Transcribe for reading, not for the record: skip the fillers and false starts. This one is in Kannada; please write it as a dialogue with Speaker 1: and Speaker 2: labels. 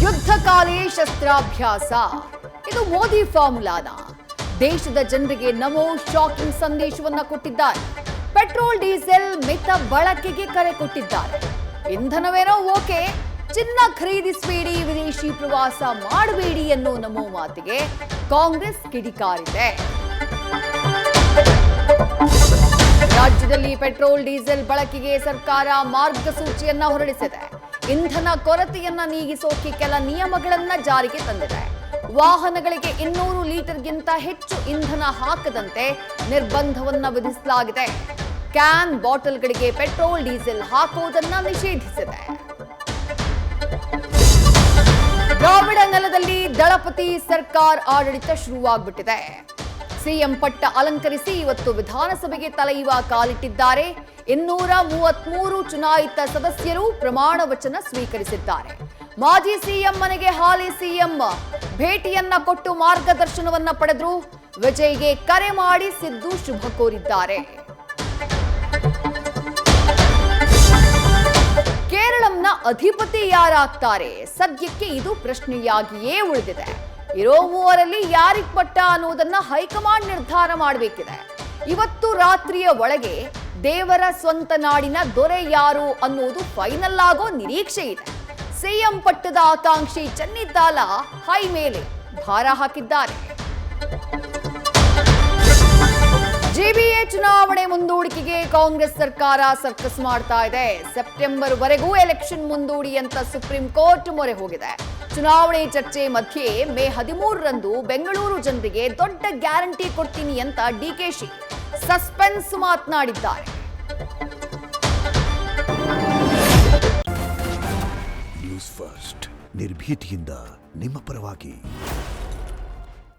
Speaker 1: ಯುದ್ಧಕಾಲೇ ಶಸ್ತ್ರಾಭ್ಯಾಸ ಇದು ಮೋದಿ ಫಾರ್ಮುಲಾನ. ದೇಶದ ಜನರಿಗೆ ನಮೋ ಶಾಕಿಂಗ್ ಸಂದೇಶವನ್ನ ಕೊಟ್ಟಿದ್ದಾರೆ. ಪೆಟ್ರೋಲ್ ಡೀಸೆಲ್ ಮಿತ ಬಳಕೆಗೆ ಕರೆ ಕೊಟ್ಟಿದ್ದಾರೆ. ಇಂಧನವೇನೋ ಓಕೆ, ಚಿನ್ನ ಖರೀದಿಸಬೇಡಿ, ವಿದೇಶಿ ಪ್ರವಾಸ ಮಾಡಬೇಡಿ ಅನ್ನೋ ನಮೋ ಮಾತಿಗೆ ಕಾಂಗ್ರೆಸ್ ಕಿಡಿಕಾರಿದೆ. ರಾಜ್ಯದಲ್ಲಿ ಪೆಟ್ರೋಲ್ ಡೀಸೆಲ್ ಬಳಕೆಗೆ ಸರ್ಕಾರ ಮಾರ್ಗಸೂಚಿಯನ್ನ ಹೊರಡಿಸಿದೆ. ಇಂಧನ ಕೊರತೆಯನ್ನ ನೀಗಿಸೋಕೆ ಕೆಲ ನಿಯಮಗಳನ್ನ ಜಾರಿಗೆ ತಂದಿದೆ. ವಾಹನಗಳಿಗೆ 200 ಲೀಟರ್ಗಿಂತ ಹೆಚ್ಚು ಇಂಧನ ಹಾಕದಂತೆ ನಿರ್ಬಂಧವನ್ನ ವಿಧಿಸಲಾಗಿದೆ. ಕ್ಯಾನ್ ಬಾಟಲ್ಗಳಿಗೆ ಪೆಟ್ರೋಲ್ ಡೀಸೆಲ್ ಹಾಕುವುದನ್ನ ನಿಷೇಧಿಸಿದೆ. ದ್ರಾವಿಡ ನೆಲದಲ್ಲಿ ದಳಪತಿ ಸರ್ಕಾರ ಆಡಳಿತ ಶುರುವಾಗ್ಬಿಟ್ಟಿದೆ. ಸಿಎಂ ಪಟ್ಟ ಅಲಂಕರಿಸಿ ಇವತ್ತು ವಿಧಾನಸಭೆಗೆ ತಲೆಯುವ ಕಾಲಿಟ್ಟಿದ್ದಾರೆ. 233 ಚುನಾಯಿತ ಸದಸ್ಯರು ಪ್ರಮಾಣ ವಚನ ಸ್ವೀಕರಿಸಿದ್ದಾರೆ. ಮಾಜಿ ಸಿಎಂ ಮನೆಗೆ ಹಾಲಿ ಸಿಎಂ ಭೇಟಿಯನ್ನ ಕೊಟ್ಟು ಮಾರ್ಗದರ್ಶನವನ್ನ ಪಡೆದ್ರು. ವಿಜಯ್ಗೆ ಕರೆ ಮಾಡಿ ಸಿದ್ದು ಶುಭ ಕೋರಿದ್ದಾರೆ. ಕೇರಳಂನ ಅಧಿಪತಿ ಯಾರಾಗ್ತಾರೆ? ಸದ್ಯಕ್ಕೆ ಇದು ಪ್ರಶ್ನೆಯಾಗಿಯೇ ಉಳಿದಿದೆ. ಇರೋ ಮೂವರಲ್ಲಿ ಯಾರಿಗ್ ಪಟ್ಟ ಅನ್ನೋದನ್ನ ಹೈಕಮಾಂಡ್ ನಿರ್ಧಾರ ಮಾಡಬೇಕಿದೆ. ಇವತ್ತು ರಾತ್ರಿಯ ಒಳಗೆ ದೇವರ ಸ್ವಂತ ನಾಡಿನ ದೊರೆ ಯಾರು ಅನ್ನೋದು ಫೈನಲ್ ಆಗೋ ನಿರೀಕ್ಷೆ ಇದೆ. ಸಿಎಂ ಪಟ್ಟದ ಆಕಾಂಕ್ಷಿ ಚನ್ನಿತಾಲ ಹೈ ಮೇಲೆ ಭಾರ ಹಾಕಿದ್ದಾರೆ. ಜಿಬಿಎ ಚುನಾವಣೆ ಮುಂದೂಡಿಕೆಗೆ ಕಾಂಗ್ರೆಸ್ ಸರ್ಕಾರ ಸರ್ಕಸ್ ಮಾಡ್ತಾ ಇದೆ. ಸೆಪ್ಟೆಂಬರ್ ವರೆಗೂ ಎಲೆಕ್ಷನ್ ಮುಂದೂಡಿ ಅಂತ ಸುಪ್ರೀಂ ಕೋರ್ಟ್ ಮೊರೆ ಹೋಗಿದೆ. ಚುನಾವಣೆ ಚರ್ಚೆ ಮಧ್ಯೆ ಮೇ 13ರಂದು ಬೆಂಗಳೂರು ಜನರಿಗೆ ದೊಡ್ಡ ಗ್ಯಾರಂಟಿ ಕೊಡ್ತೀನಿ ಅಂತ ಡಿಕೆಶಿ ಸಸ್ಪೆನ್ಸ್ ಮಾತನಾಡಿದ್ದಾರೆ.
Speaker 2: ನ್ಯೂಸ್ ಫಸ್ಟ್ ನಿರ್ಭೀತಿಯಿಂದ ನಿಮ್ಮ ಪರವಾಗಿ.